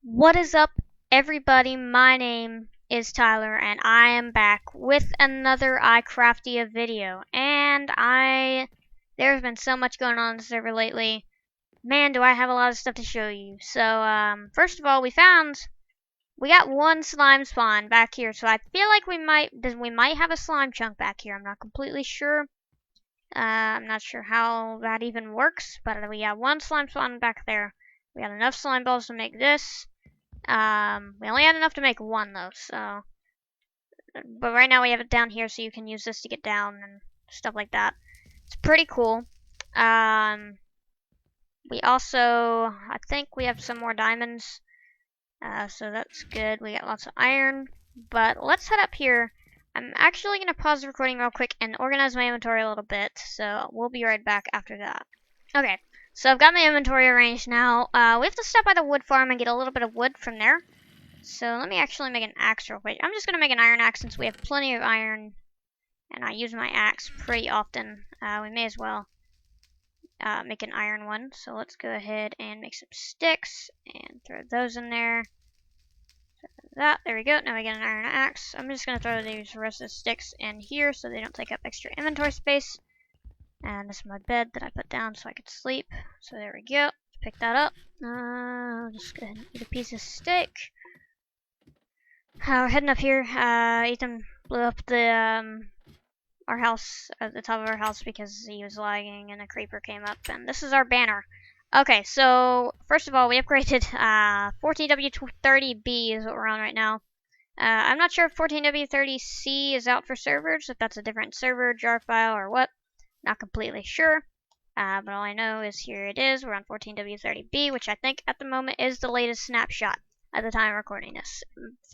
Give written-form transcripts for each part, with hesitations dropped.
What is up, everybody? My name is Tyler, and I am back with another iCraftia video. And there's been so much going on in the server lately. Man, do I have a lot of stuff to show you. So, first of all, we got one slime spawn back here. So I feel like we might have a slime chunk back here. I'm not completely sure. I'm not sure how that even works, but we got one slime spawn back there. We got enough slime balls to make this. We only had enough to make one though, so. But right now we have it down here, so you can use this to get down and stuff like that. It's pretty cool. We also, I think we have some more diamonds, so that's good. We got lots of iron, but let's head up here. I'm actually gonna pause the recording real quick and organize my inventory a little bit, so we'll be right back after that. Okay. So I've got my inventory arranged now. We have to stop by the wood farm and get a little bit of wood from there. So let me actually make an axe real quick. I'm just going to make an iron axe since we have plenty of iron. And I use my axe pretty often. We may as well make an iron one. So let's go ahead and make some sticks and throw those in there. There we go. Now we get an iron axe. I'm just going to throw these rest of the sticks in here so they don't take up extra inventory space. And this is my bed that I put down so I could sleep. So there we go. Pick that up. I'll just go ahead and eat a piece of steak. We're heading up here. Ethan blew up our house at the top of our house because he was lagging and a creeper came up. And this is our banner. Okay, so first of all, we upgraded 14W30B is what we're on right now. I'm not sure if 14W30C is out for servers, if that's a different server, jar file, or what. Not completely sure, but all I know is here it is. We're on 14W30B, which I think at the moment is the latest snapshot at the time of recording this.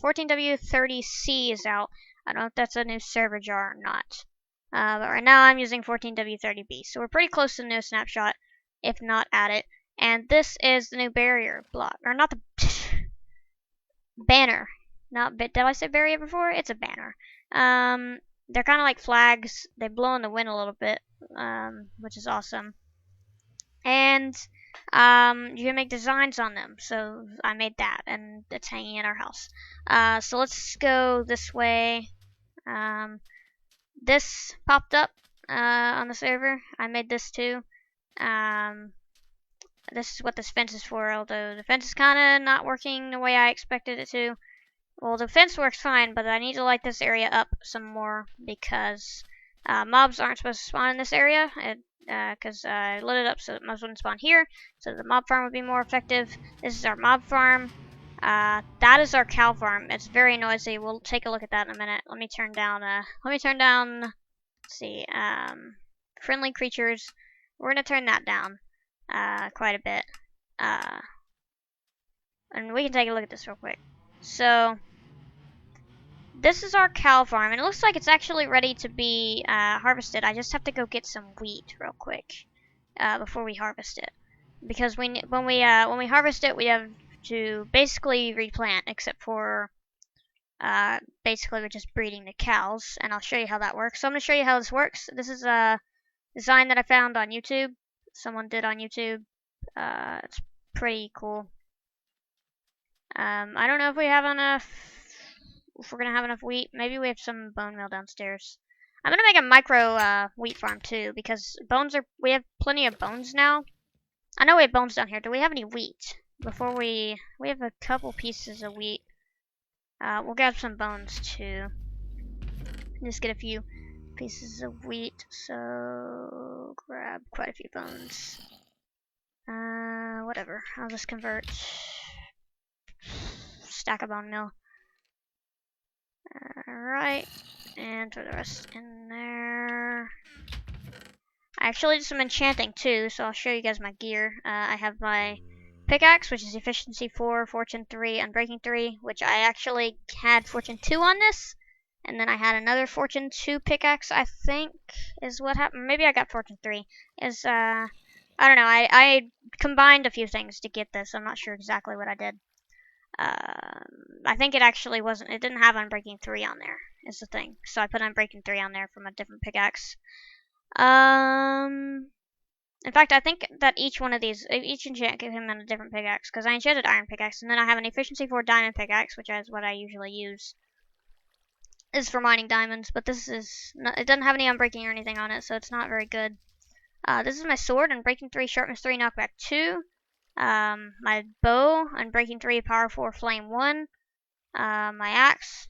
14W30C is out. I don't know if that's a new server jar or not, but right now I'm using 14W30B, so we're pretty close to the new snapshot, if not at it. And this is the new barrier block, or not the banner. Did I say barrier before? It's a banner. They're kind of like flags. They blow in the wind a little bit, which is awesome. And you can make designs on them. So I made that, and it's hanging in our house. So let's go this way. This popped up on the server. I made this too. This is what this fence is for, although the fence is kind of not working the way I expected it to. Well, the fence works fine, but I need to light this area up some more because mobs aren't supposed to spawn in this area. Because I lit it up so that mobs wouldn't spawn here, so the mob farm would be more effective. This is our mob farm. That is our cow farm. It's very noisy. We'll take a look at that in a minute. Let me turn down. Let's see. Friendly creatures. We're gonna turn that down quite a bit. And we can take a look at this real quick. So. This is our cow farm, and it looks like it's actually ready to be harvested. I just have to go get some wheat real quick before we harvest it, because when we harvest it, we have to basically replant, except for basically we're just breeding the cows, and I'll show you how that works. So I'm going to show you how this works. This is a design that I found on YouTube. Someone did on YouTube. It's pretty cool. I don't know if we have enough. If we're gonna have enough wheat, maybe we have some bone meal downstairs. I'm gonna make a micro wheat farm too, because we have plenty of bones now. I know we have bones down here. Do we have any wheat? We have a couple pieces of wheat. We'll grab some bones too. Just get a few pieces of wheat. So grab quite a few bones. Whatever. I'll just convert stack of bone meal. Alright, and throw the rest in there. I actually did some enchanting too, so I'll show you guys my gear. I have my pickaxe, which is efficiency 4, fortune 3, unbreaking 3, which I actually had fortune 2 on this. And then I had another fortune 2 pickaxe, I think, is what happened. Maybe I got fortune 3. I don't know, I combined a few things to get this. I'm not sure exactly what I did. I think it actually wasn't. It didn't have Unbreaking 3 on there. Is the thing. So I put Unbreaking 3 on there from a different pickaxe. In fact, I think that each one of these, each enchant gave him a different pickaxe, because I enchanted Iron Pickaxe, and then I have an Efficiency 4 Diamond Pickaxe, which is what I usually use. This is for mining diamonds, but this is not, it doesn't have any Unbreaking or anything on it, so it's not very good. This is my sword, Unbreaking 3, Sharpness 3, Knockback 2. My bow, Unbreaking 3, Power 4, Flame 1. My axe,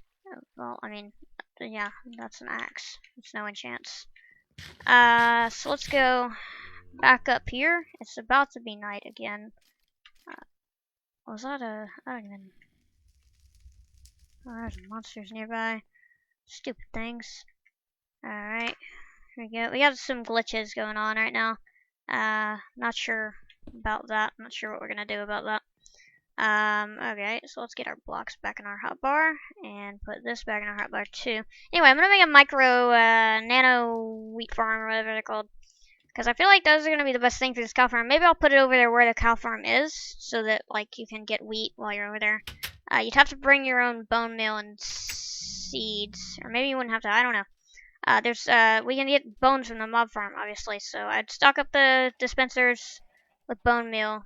well, I mean, yeah, that's an axe. It's no enchants. So let's go back up here. It's about to be night again. Was that a... I don't even... Oh, there's monsters nearby. Stupid things. Alright. Here we go. We got some glitches going on right now. Not sure about that. Not sure what we're gonna do about that. Okay, so let's get our blocks back in our hotbar and put this back in our hotbar too. Anyway, I'm gonna make a micro, nano wheat farm or whatever they're called. Because I feel like those are going to be the best thing for this cow farm. Maybe I'll put it over there where the cow farm is, so that, like, you can get wheat while you're over there. You'd have to bring your own bone meal and seeds. Or maybe you wouldn't have to, I don't know. We can get bones from the mob farm, obviously. So I'd stock up the dispensers with bone meal.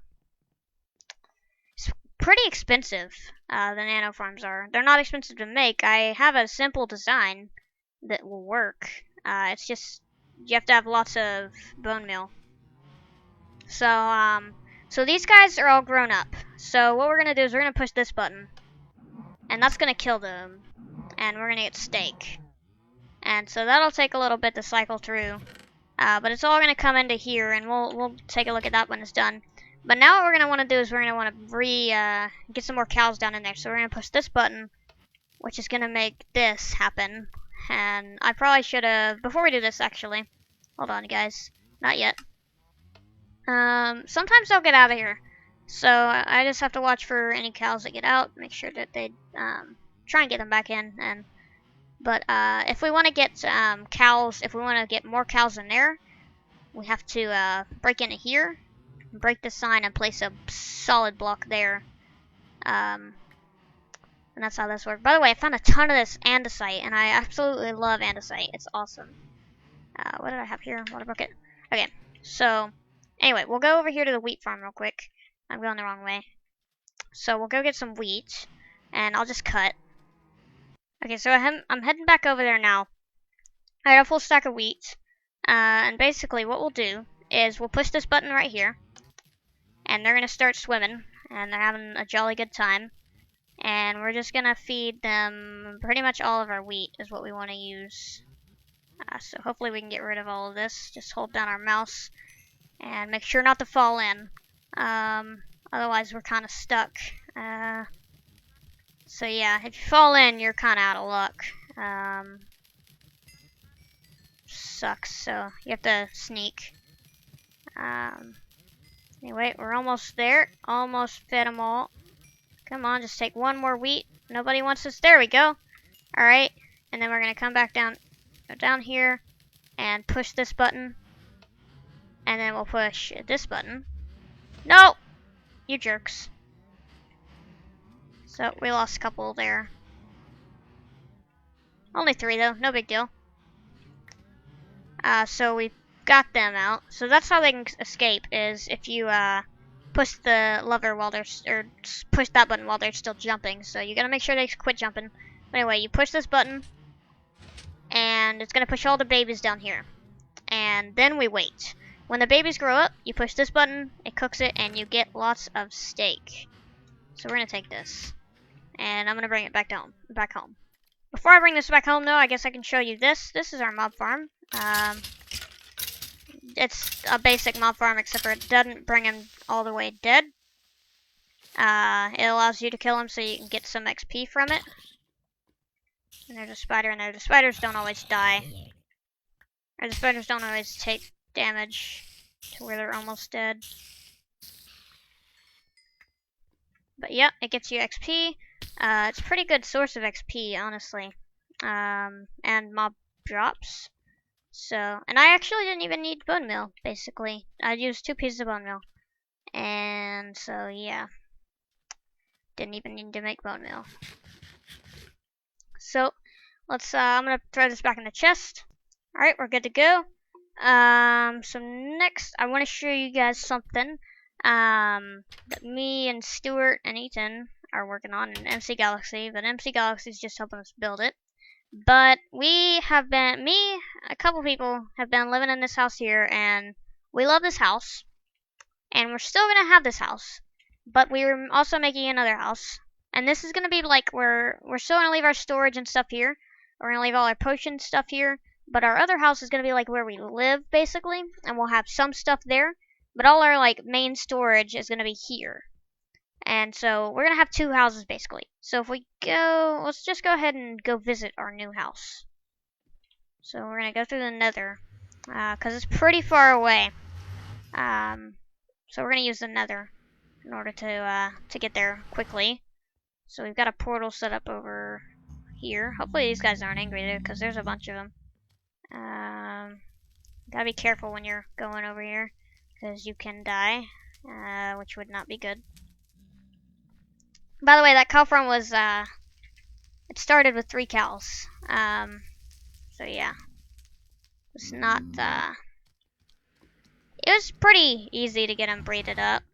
It's pretty expensive, the nano farms are. They're not expensive to make. I have a simple design that will work. It's just... you have to have lots of bone meal. So these guys are all grown up. So what we're gonna do is we're gonna push this button, and that's gonna kill them, and we're gonna get steak. And so that'll take a little bit to cycle through, but it's all gonna come into here, and we'll take a look at that when it's done. But now what we're gonna want to do is we're gonna want to get some more cows down in there. So we're gonna push this button, which is gonna make this happen. And I probably should have, before we do this actually, hold on guys, not yet. Sometimes they'll get out of here. So I just have to watch for any cows that get out, make sure that they, try and get them back in. But if we want to get, cows, if we want to get more cows in there, we have to, break into here, break the sign and place a solid block there. And that's how this works. By the way, I found a ton of this andesite, and I absolutely love andesite. It's awesome. What did I have here? Water bucket. Okay, so anyway, we'll go over here to the wheat farm real quick. I'm going the wrong way. So we'll go get some wheat, and I'll just cut. Okay, so I'm heading back over there now. I got a full stack of wheat. And basically what we'll do is we'll push this button right here, and they're going to start swimming, and they're having a jolly good time. And we're just going to feed them pretty much all of our wheat is what we want to use. So hopefully we can get rid of all of this. Just hold down our mouse and make sure not to fall in. Otherwise we're kind of stuck. So yeah, if you fall in, you're kind of out of luck. Sucks, so you have to sneak. Anyway, we're almost there. Almost fed them all. Come on, just take one more wheat. Nobody wants this. There we go. Alright, and then we're going to come back down, go down here, and push this button. And then we'll push this button. No! You jerks. So, we lost a couple there. Only 3 though, no big deal. So we got them out. So that's how they can escape, is if you, push the lever while they're, or push that button while they're still jumping. So you gotta make sure they quit jumping. But anyway, you push this button, and it's gonna push all the babies down here. And then we wait. When the babies grow up, you push this button, it cooks it, and you get lots of steak. So we're gonna take this, and I'm gonna bring it back home. Before I bring this back home, though, I guess I can show you this. This is our mob farm. It's a basic mob farm, except for it doesn't bring them all the way dead. It allows you to kill them so you can get some XP from it. And there's a spider in there. The spiders don't always die. Or the spiders don't always take damage to where they're almost dead. But yeah, it gets you XP. It's a pretty good source of XP, honestly. And mob drops. So, and I actually didn't even need bone meal, basically. I used 2 pieces of bone meal. And so, yeah. Didn't even need to make bone meal. So, let's, I'm gonna throw this back in the chest. Alright, we're good to go. So next, I want to show you guys something, that me and Stuart and Ethan are working on in MC Galaxy, but MC Galaxy is just helping us build it. But we have been, a couple people have been living in this house here, and we love this house, and we're still gonna have this house, but we're also making another house, and this is gonna be like, we're still gonna leave our storage and stuff here, we're gonna leave all our potion stuff here, but our other house is gonna be like where we live, basically, and we'll have some stuff there, but all our like main storage is gonna be here. And so we're gonna have two houses basically. So if we go, let's just go ahead and go visit our new house. So we're gonna go through the Nether, cause it's pretty far away. So we're gonna use the Nether in order to get there quickly. So we've got a portal set up over here. Hopefully these guys aren't angry there, cause there's a bunch of them. Gotta be careful when you're going over here, cause you can die, which would not be good. By the way, that cow farm was, it started with 3 cows. So yeah. It's not, it was pretty easy to get them breeded up.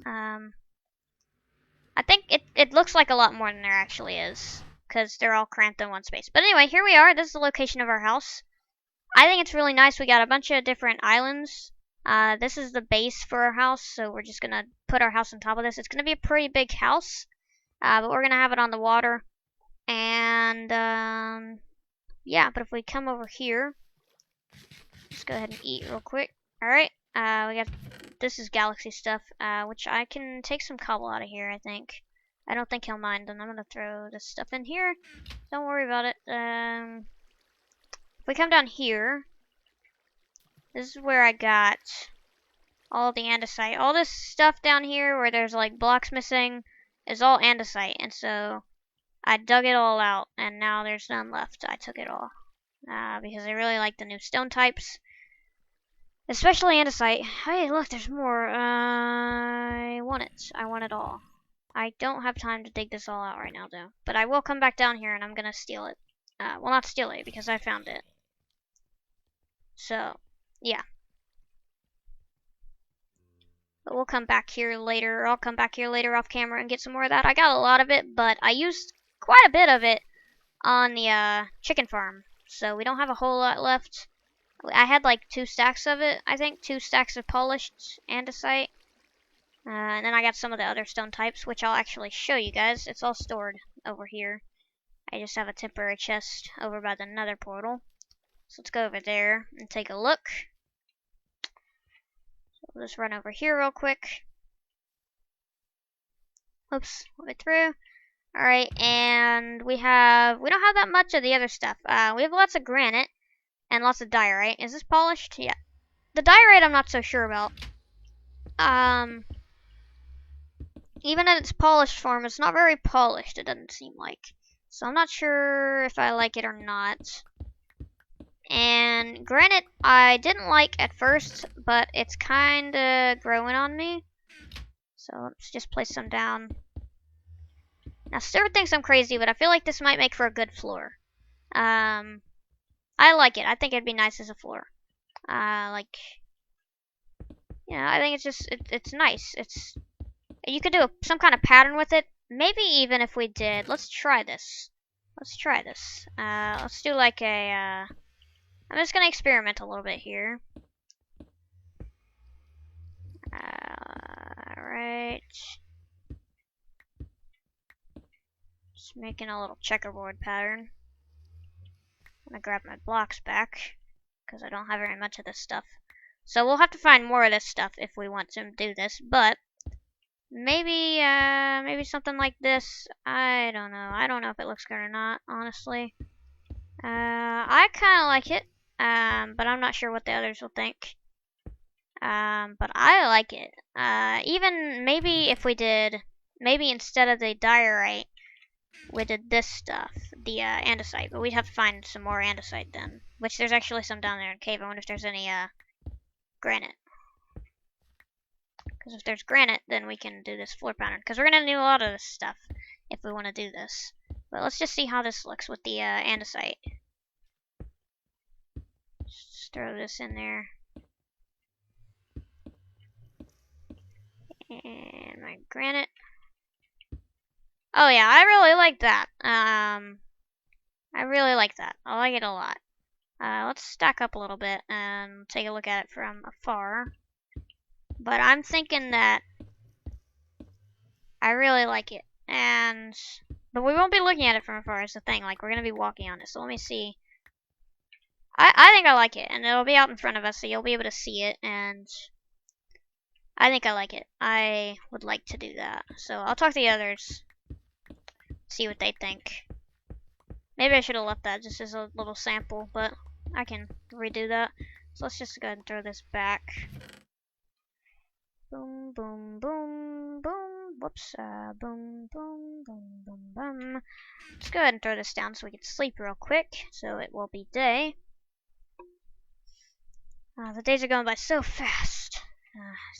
I think it looks like a lot more than there actually is, because they're all cramped in one space. But anyway, here we are. This is the location of our house. I think it's really nice. We got a bunch of different islands. This is the base for our house, so we're just gonna put our house on top of this. It's gonna be a pretty big house. But we're gonna have it on the water, and yeah. But if we come over here, let's go ahead and eat real quick. All right, we got this is Galaxy stuff, which I can take some cobble out of here. I think. I don't think he'll mind, and I'm gonna throw this stuff in here. Don't worry about it. If we come down here, this is where I got all the andesite. All this stuff down here where there's like blocks missing is all andesite, and so I dug it all out, and now there's none left. I took it all because I really like the new stone types, especially andesite. Hey, look, there's more. I want it. I want it all. I don't have time to dig this all out right now, though. But I will come back down here, and I'm gonna steal it. Well, not steal it, because I found it. So, yeah. But we'll come back here later. I'll come back here later off camera and get some more of that. I got a lot of it, but I used quite a bit of it on the chicken farm. So we don't have a whole lot left. I had like 2 stacks of it, I think. 2 stacks of polished andesite. And then I got some of the other stone types, which I'll actually show you guys. It's all stored over here. I just have a temporary chest over by the Nether portal. So let's go over there and take a look. We'll just run over here real quick. Oops, went through. Alright, and we don't have that much of the other stuff. We have lots of granite and lots of diorite. Is this polished? Yeah. The diorite I'm not so sure about. Even in its polished form, it's not very polished, it doesn't seem like. So I'm not sure if I like it or not. And granite, I didn't like at first, but it's kinda growing on me. So let's just place some down. Now Stuart thinks I'm crazy, but I feel like this might make for a good floor. I like it. I think it'd be nice as a floor. Like, you know, I think it's just, it's nice. You could do some kind of pattern with it. Maybe even if we did, let's try this. Let's try this. Let's do like a, I'm just gonna experiment a little bit here. Alright. Just making a little checkerboard pattern. I'm gonna grab my blocks back, because I don't have very much of this stuff. So we'll have to find more of this stuff if we want to do this, but maybe, maybe something like this. I don't know. I don't know if it looks good or not, honestly. I kinda like it. But I'm not sure what the others will think. But I like it. Even maybe if we did, maybe instead of the diorite, we did this stuff, the andesite. But we'd have to find some more andesite then. Which there's actually some down there in the cave. I wonder if there's any granite. Because if there's granite, then we can do this floor pattern. Because we're going to need a lot of this stuff if we want to do this. But let's just see how this looks with the andesite. Just throw this in there. And my granite. Oh yeah, I really like that. I really like that. I like it a lot. Let's stack up a little bit and take a look at it from afar. But I'm thinking that I really like it. But we won't be looking at it from afar is the thing. Like, we're going to be walking on it. So let me see. I think I like it. And it'll be out in front of us, so you'll be able to see it. And I think I like it. I would like to do that. So I'll talk to the others. See what they think. Maybe I should have left that just as a little sample, but I can redo that. So let's just go ahead and throw this back. Boom, boom, boom, boom. Whoops. Boom, boom, boom, boom, boom. Let's go ahead and throw this down so we can sleep real quick. So it will be day. The days are going by so fast.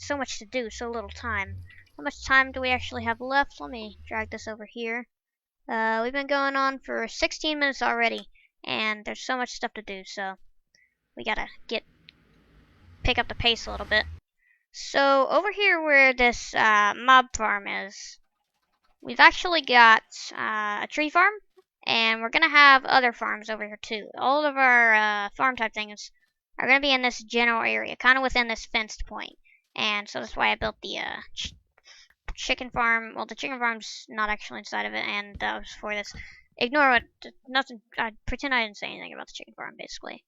So much to do, so little time. How much time do we actually have left? Let me drag this over here. We've been going on for 16 minutes already, and there's so much stuff to do, so we gotta pick up the pace a little bit. So over here where this mob farm is, we've actually got a tree farm, and we're gonna have other farms over here too. All of our farm type things are gonna be in this general area, kind of within this fenced point, and so that's why I built the chicken farm. Well, the chicken farm's not actually inside of it, and that was for this. Ignore what, nothing, pretend I didn't say anything about the chicken farm, basically.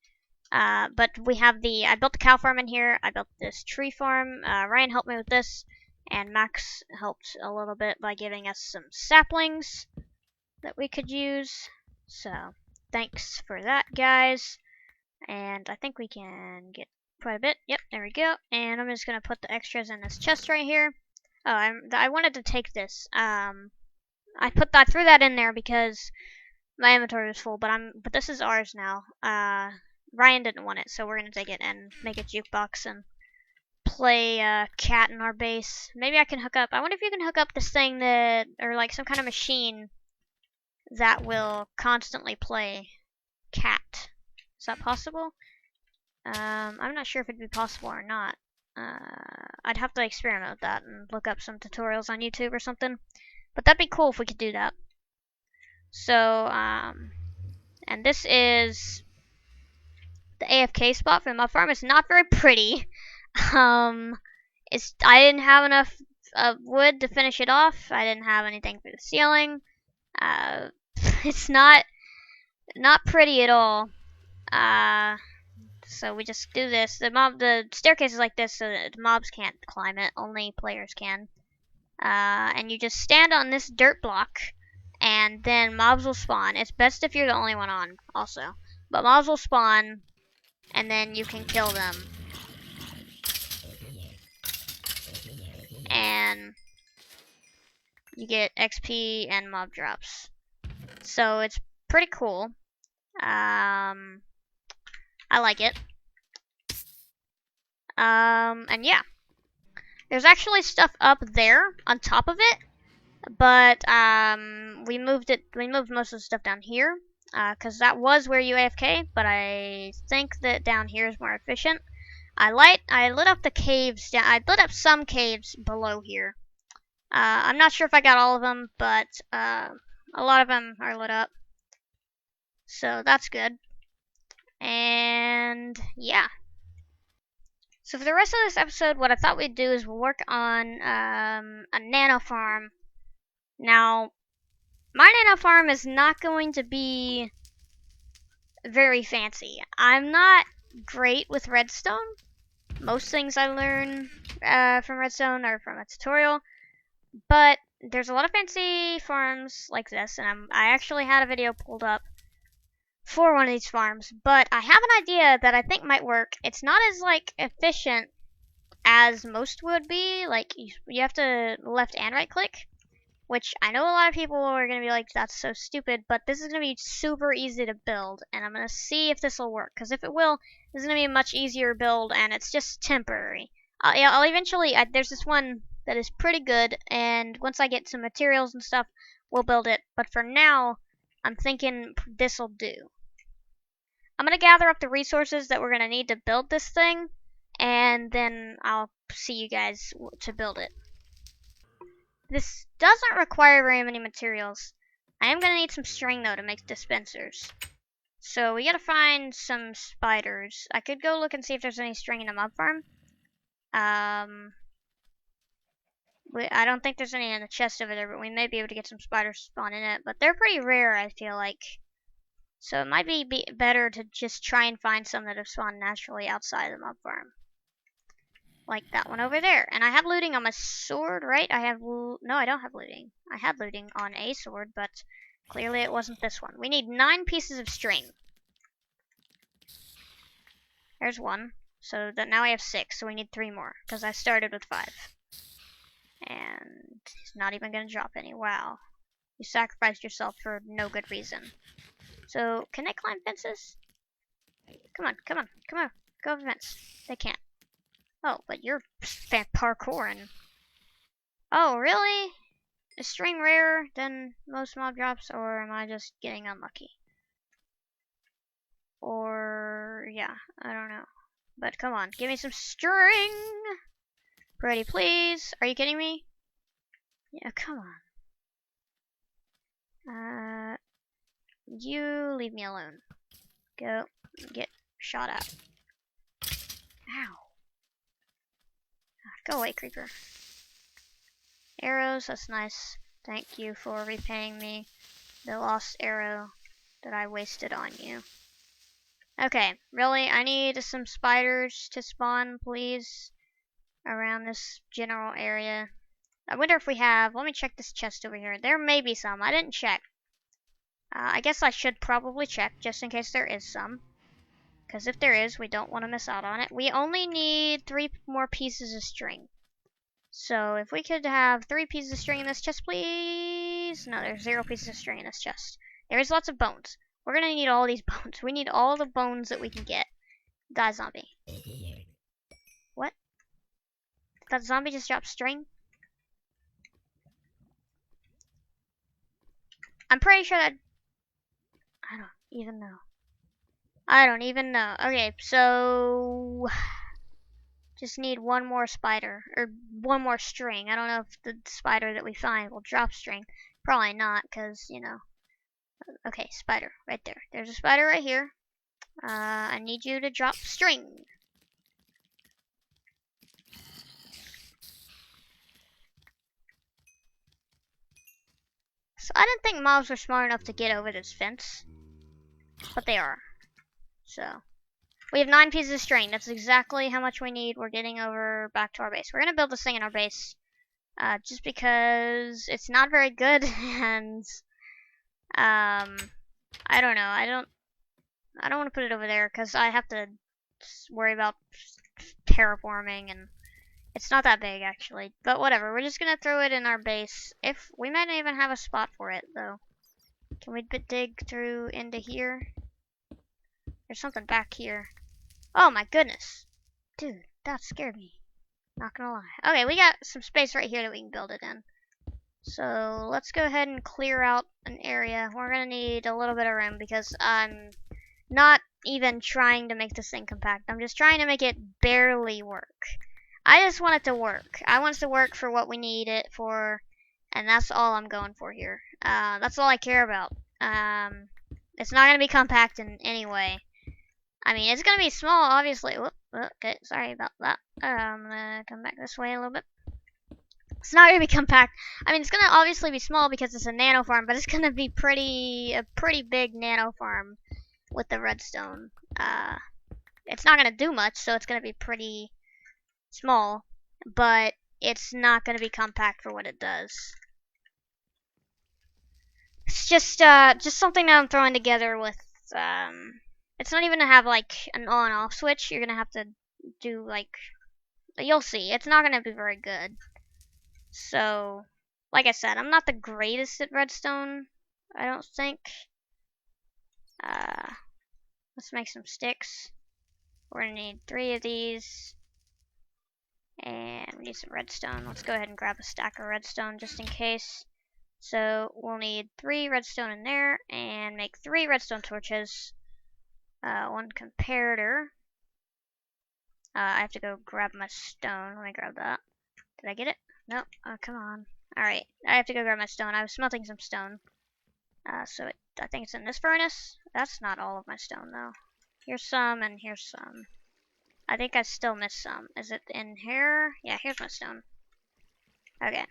But we have I built the cow farm in here, I built this tree farm, Ryan helped me with this, and Max helped a little bit by giving us some saplings that we could use. So, thanks for that, guys. And I think we can get quite a bit. Yep, there we go. And I'm just gonna put the extras in this chest right here. Oh, I wanted to take this. I threw that in there because my inventory was full, but this is ours now. Ryan didn't want it, so we're gonna take it and make a jukebox and play Cat in our base. Maybe I can hook up. I wonder if you can hook up this thing or like some kind of machine that will constantly play Cat. Is that possible? I'm not sure if it'd be possible or not. I'd have to experiment with that and look up some tutorials on YouTube or something. But that'd be cool if we could do that. So, and this is the AFK spot for the mob farm. It's not very pretty. I didn't have enough wood to finish it off. I didn't have anything for the ceiling. It's not pretty at all. So we just do this. The staircase is like this, so that mobs can't climb it. Only players can. And you just stand on this dirt block, and then mobs will spawn. It's best if you're the only one on, also. But mobs will spawn, and then you can kill them. And you get XP and mob drops. So it's pretty cool. I like it. And yeah. There's actually stuff up there on top of it, but we moved most of the stuff down here, cause that was where you AFK, but I think that down here is more efficient. I lit up the caves down. I lit up some caves below here. I'm not sure if I got all of them, but a lot of them are lit up, so that's good. And yeah. So for the rest of this episode, what I thought we'd do is we'll work on a nano farm. Now, my nano farm is not going to be very fancy. I'm not great with redstone. Most things I learn from redstone are from a tutorial. But there's a lot of fancy farms like this, and I actually had a video pulled up for one of these farms, but I have an idea that I think might work. It's not as like efficient as most would be. Like you have to left and right click, which I know a lot of people are gonna be like, that's so stupid, but this is gonna be super easy to build, and I'm gonna see if this will work, because if it will, this is gonna be a much easier build, and it's just temporary. Yeah, I'll eventually. There's this one that is pretty good, and once I get some materials and stuff, we'll build it. But for now, I'm thinking this'll do. I'm gonna gather up the resources that we're gonna need to build this thing, and then I'll see you guys to build it. This doesn't require very many materials. I am gonna need some string though to make dispensers. So we gotta find some spiders. I could go look and see if there's any string in the mob farm. I don't think there's any in the chest over there, but we may be able to get some spiders spawn in it. But they're pretty rare, I feel like. So it might be better to just try and find some that have spawned naturally outside the mob farm. Like that one over there. And I have looting on my sword, right? No, I don't have looting. I had looting on a sword, but clearly it wasn't this one. We need 9 pieces of string. There's one. So that now I have 6, so we need 3 more. Because I started with 5. And he's not even going to drop any. Wow. You sacrificed yourself for no good reason. So, can they climb fences? Come on, come on, come on. Go over the fence. They can't. Oh, but you're parkouring. Oh, really? Is string rarer than most mob drops, or am I just getting unlucky? Or, yeah, I don't know. But come on, give me some string! Pretty please. Are you kidding me? Yeah, come on. You leave me alone. Go get shot at. Ow. Go away, creeper. Arrows, that's nice. Thank you for repaying me the lost arrow that I wasted on you. Okay, really, I need some spiders to spawn, please, around this general area. I wonder if we have, let me check this chest over here. There may be some, I didn't check. I guess I should probably check, just in case there is some. Because if there is, we don't want to miss out on it. We only need 3 more pieces of string. So if we could have 3 pieces of string in this chest, please. No, there's 0 pieces of string in this chest. There is lots of bones. We're going to need all these bones. We need all the bones that we can get. Die, zombie. What? Did that zombie just drop string? I'm pretty sure that... I don't even know. I don't even know. Okay, so... Just need 1 more spider. Or 1 more string. I don't know if the spider that we find will drop string. Probably not, because, you know. Okay, spider. Right there. There's a spider right here. I need you to drop string. So I didn't think mobs were smart enough to get over this fence. But they are. So. We have 9 pieces of string. That's exactly how much we need. We're getting over back to our base. We're going to build this thing in our base. Just because it's not very good. And, I don't know. I don't want to put it over there because I have to worry about terraforming, and it's not that big actually. But whatever, we're just gonna throw it in our base. If we might not even have a spot for it though. Can we dig through into here? There's something back here. Oh my goodness, dude, that scared me. Not gonna lie. Okay, we got some space right here that we can build it in. So let's go ahead and clear out an area. We're gonna need a little bit of room because I'm not even trying to make this thing compact. I'm just trying to make it barely work. I just want it to work. I want it to work for what we need it for, and that's all I'm going for here. That's all I care about. It's not going to be compact in any way. I mean, it's going to be small, obviously. Whoop, okay, sorry about that. I'm going to come back this way a little bit. It's not going to be compact. I mean, it's going to obviously be small because it's a nano farm, but it's going to be a pretty big nano farm with the redstone. It's not going to do much, so it's going to be pretty small, but it's not going to be compact for what it does. It's just something that I'm throwing together with, it's not even to have, like, an on-off switch. You're going to have to do, like, you'll see. It's not going to be very good. So, like I said, I'm not the greatest at redstone, I don't think. Let's make some sticks. We're going to need 3 of these. And we need some redstone. Let's go ahead and grab a stack of redstone just in case. So we'll need 3 redstone in there and make 3 redstone torches. 1 comparator. I have to go grab my stone. Let me grab that. Did I get it? Nope. Oh, come on. Alright, I have to go grab my stone. I was smelting some stone. I think it's in this furnace. That's not all of my stone, though. Here's some, and here's some. I think I still missed some. Is it in here? Yeah, here's my stone. Okay.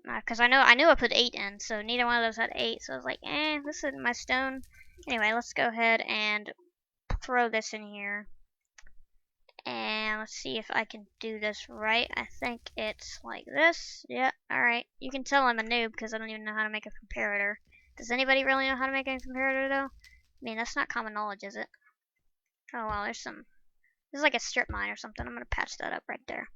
Because I knew I put 8 in, so neither one of those had 8. So I was like, this isn't my stone. Anyway, let's go ahead and throw this in here. And let's see if I can do this right. I think it's like this. Yeah, alright. You can tell I'm a noob because I don't even know how to make a comparator. Does anybody really know how to make a comparator, though? I mean, that's not common knowledge, is it? Oh, well, there's some... This is like a strip mine or something. I'm going to patch that up right there.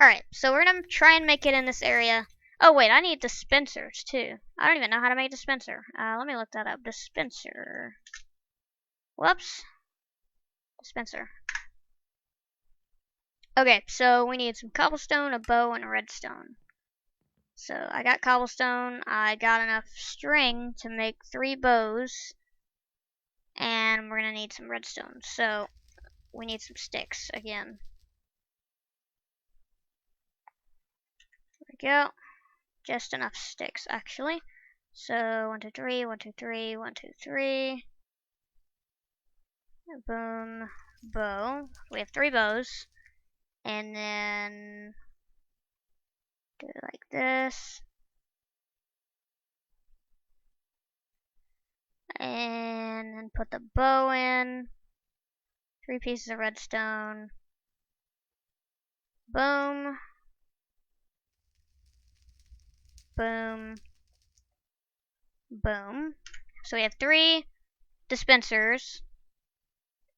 Alright, so we're going to try and make it in this area. Oh, wait, I need dispensers, too. I don't even know how to make a dispenser. Let me look that up. Dispenser. Whoops. Dispenser. Okay, so we need some cobblestone, a bow, and a redstone. So I got cobblestone. I got enough string to make 3 bows. And we're going to need some redstone. So we need some sticks again. There we go. Just enough sticks, actually. So 1, 2, 3, 1, 2, 3, 1, 2, 3. Boom. Bow. We have 3 bows. And then do it like this. And then put the bow in. 3 pieces of redstone. Boom. Boom. Boom. So we have 3 dispensers.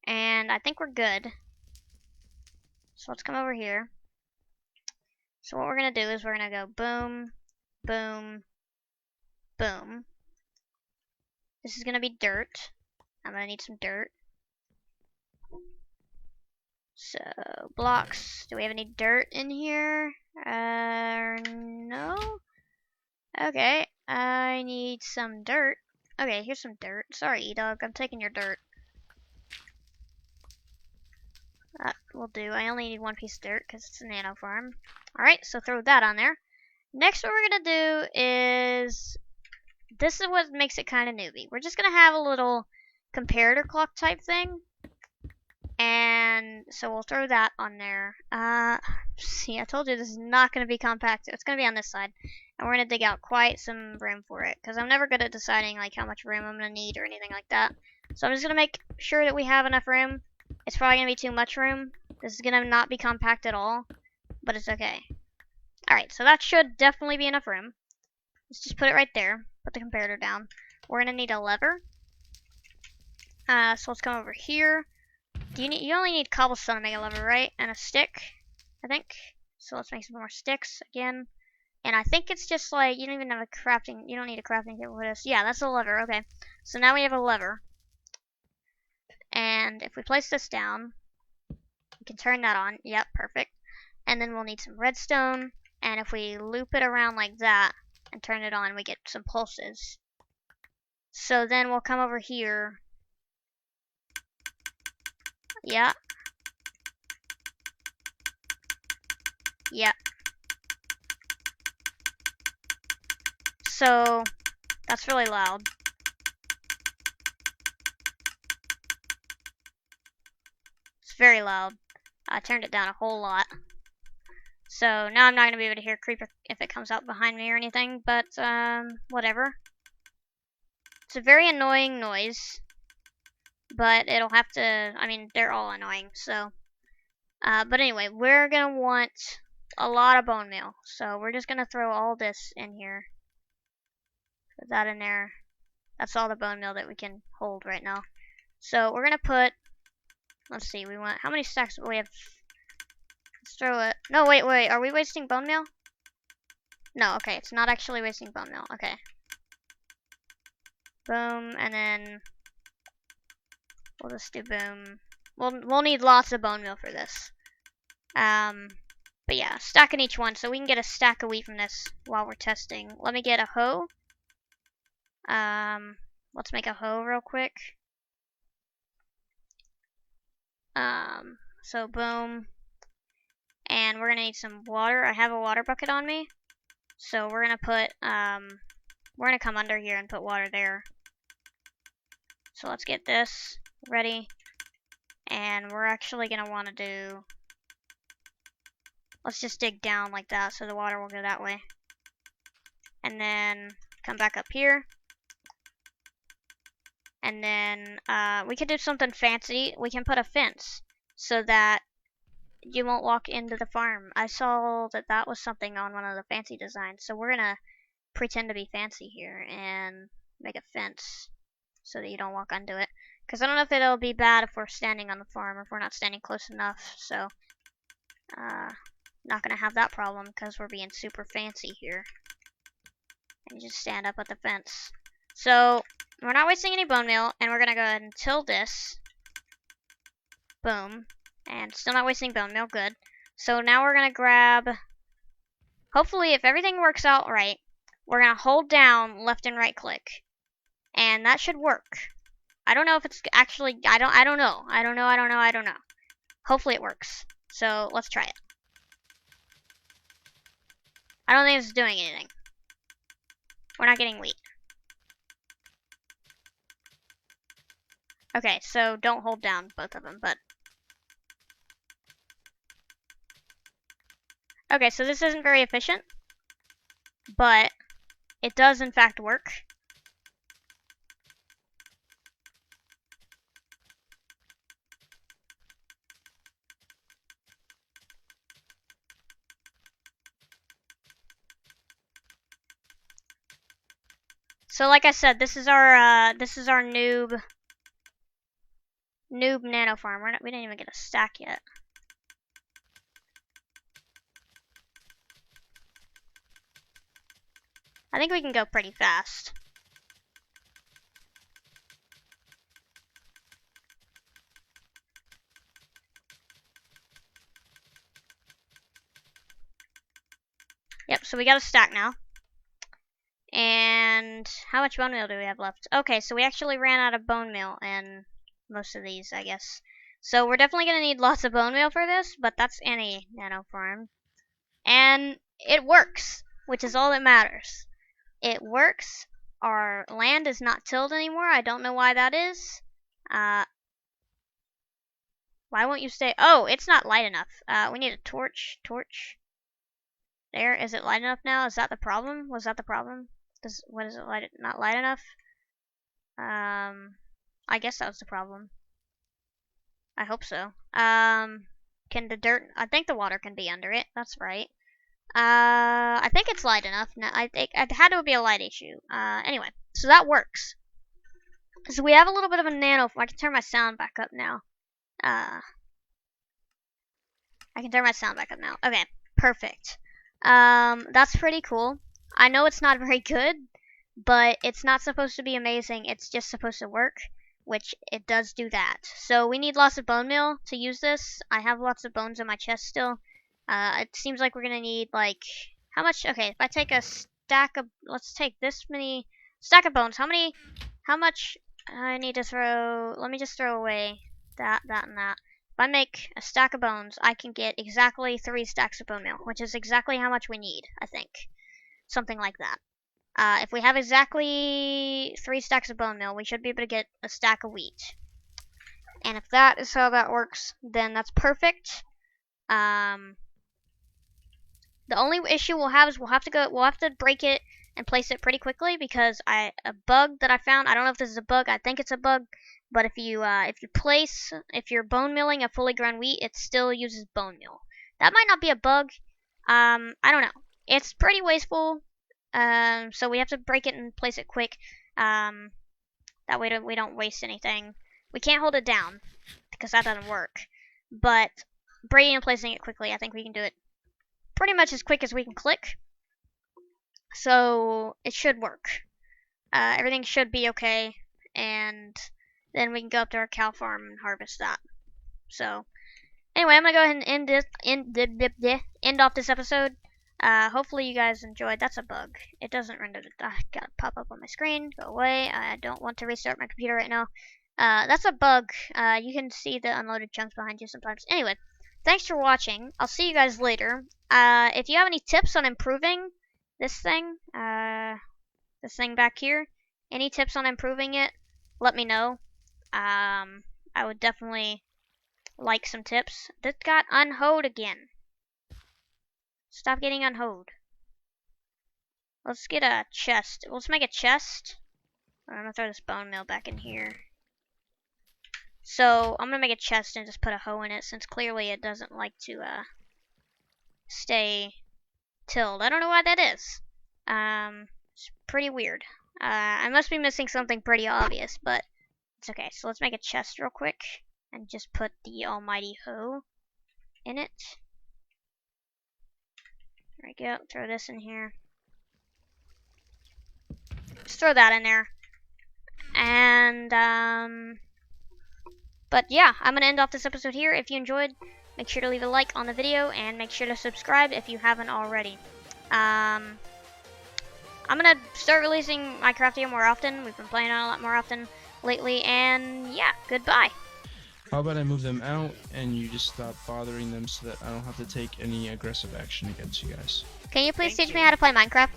And I think we're good. So let's come over here. So what we're going to do is we're going to go boom, boom, boom. This is going to be dirt. I'm going to need some dirt. So, blocks. Do we have any dirt in here? No. Okay, I need some dirt. Okay, here's some dirt. Sorry, E-Dog, I'm taking your dirt. That will do. I only need 1 piece of dirt because it's a nano farm. Alright, so throw that on there. Next, what we're going to do is... This is what makes it kind of newbie. We're just going to have a little comparator clock type thing. And so we'll throw that on there. See, I told you this is not going to be compact. It's going to be on this side. And we're going to dig out quite some room for it. Because I'm never good at deciding like how much room I'm going to need or anything like that. So I'm just going to make sure that we have enough room. It's probably going to be too much room. This is going to not be compact at all. But it's okay. Alright, so that should definitely be enough room. Let's just put it right there. Put the comparator down. We're going to need a lever. So let's come over here. You only need cobblestone to make a lever, right? And a stick, I think. So let's make some more sticks again. And I think it's just like, you don't even have a crafting, you don't need a crafting table for this. Yeah, that's a lever, okay. So now we have a lever. And if we place this down, we can turn that on. Yep, perfect. And then we'll need some redstone. And if we loop it around like that and turn it on, we get some pulses. So then we'll come over here. Yeah. Yep. So that's really loud. It's very loud. I turned it down a whole lot. So now I'm not going to be able to hear creeper if it comes out behind me or anything, but whatever. It's a very annoying noise, but it'll have to, I mean, they're all annoying, so. But anyway, we're going to want a lot of bone meal, so we're just going to throw all this in here. Put that in there. That's all the bone meal that we can hold right now. So we're going to put, let's see, we want, how many stacks do we have? Let's throw it. No, wait, are we wasting bone meal? No, okay, it's not actually wasting bone meal. Okay. Boom, and then we'll just do boom. We'll need lots of bone meal for this. But yeah, stacking each one so we can get a stack of wheat from this while we're testing. Let me get a hoe. Let's make a hoe real quick. So boom. And we're gonna need some water. I have a water bucket on me. So we're gonna put, we're gonna come under here and put water there. So let's get this ready. And we're actually gonna wanna do, let's just dig down like that so the water will go that way. And then come back up here. And then we could do something fancy. We can put a fence so that you won't walk into the farm. I saw that that was something on one of the fancy designs. So we're gonna pretend to be fancy here and make a fence so that you don't walk onto it. Because I don't know if it'll be bad if we're standing on the farm or if we're not standing close enough. So not gonna have that problem because we're being super fancy here. And you just stand up at the fence. So we're not wasting any bone meal, and we're gonna go ahead and till this. Boom. And still not wasting bone meal, good. So now we're gonna grab, hopefully if everything works out right, we're gonna hold down left and right click. And that should work. I don't know if it's actually, I don't know. Hopefully it works. So let's try it. I don't think it's doing anything. We're not getting wheat. Okay, so don't hold down both of them, but... Okay, so this isn't very efficient, but it does in fact work. So like I said, this is our noob nano farm. We didn't even get a stack yet. I think we can go pretty fast. Yep, so we got a stack now. And how much bone meal do we have left? Okay, so we actually ran out of bone meal in most of these, I guess. So we're definitely going to need lots of bone meal for this, but that's any nano farm. And it works, which is all that matters. It works. Our land is not tilled anymore. I don't know why that is. Why won't you stay? Oh, it's not light enough. We need a torch. Torch. There. Is it light enough now? Is that the problem? Was that the problem? What is it light? Not light enough? I guess that was the problem. I hope so. Can the dirt? I think the water can be under it. That's right. I think it's light enough. No, I think it had to be a light issue. Anyway, so that works. So we have a little bit of a nano. I can turn my sound back up now. I can turn my sound back up now. Okay, perfect. That's pretty cool. I know it's not very good, but it's not supposed to be amazing. It's just supposed to work, which it does do that. So we need lots of bone meal to use this. I have lots of bones in my chest still. It seems like we're gonna need like, how much? Okay, if I take a stack of, let's take this many stack of bones. How much I need to throw? Let me just throw away that, and that. If I make a stack of bones, I can get exactly 3 stacks of bone meal, which is exactly how much we need, I think. Something like that. If we have exactly 3 stacks of bone meal, we should be able to get a stack of wheat. And if that is how that works, then that's perfect. The only issue we'll have is we'll have to break it and place it pretty quickly because a bug that I found, I don't know if this is a bug, I think it's a bug, but if you're bone milling a fully grown wheat, it still uses bone meal. That might not be a bug. I don't know. It's pretty wasteful. So we have to break it and place it quick. That way we don't waste anything. We can't hold it down because that doesn't work. But breaking and placing it quickly, I think we can do it pretty much as quick as we can click. So it should work. Everything should be okay, and then we can go up to our cow farm and harvest that. So Anyway, I'm gonna go ahead and end off this episode. Hopefully you guys enjoyed. That's a bug. It doesn't render. Gotta pop up on my screen. Go away. I don't want to restart my computer right now. That's a bug. You can see the unloaded chunks behind you sometimes. Anyway, thanks for watching. I'll see you guys later. If you have any tips on improving this thing back here, any tips on improving it, let me know. I would definitely like some tips. This got unhoed again. Stop getting unhoed. Let's get a chest. Let's make a chest. I'm gonna throw this bone meal back in here. So I'm gonna make a chest and just put a hoe in it, since clearly it doesn't like to stay tilled. I don't know why that is. It's pretty weird. I must be missing something pretty obvious, but it's okay. So let's make a chest real quick and just put the almighty hoe in it. There we go. Throw this in here. Just throw that in there. And, but yeah, I'm going to end off this episode here. If you enjoyed, make sure to leave a like on the video and make sure to subscribe if you haven't already. I'm going to start releasing iCraftia more often. We've been playing on a lot more often lately. And yeah, goodbye. How about I move them out and you just stop bothering them so that I don't have to take any aggressive action against you guys? Can you please teach me how to play Minecraft?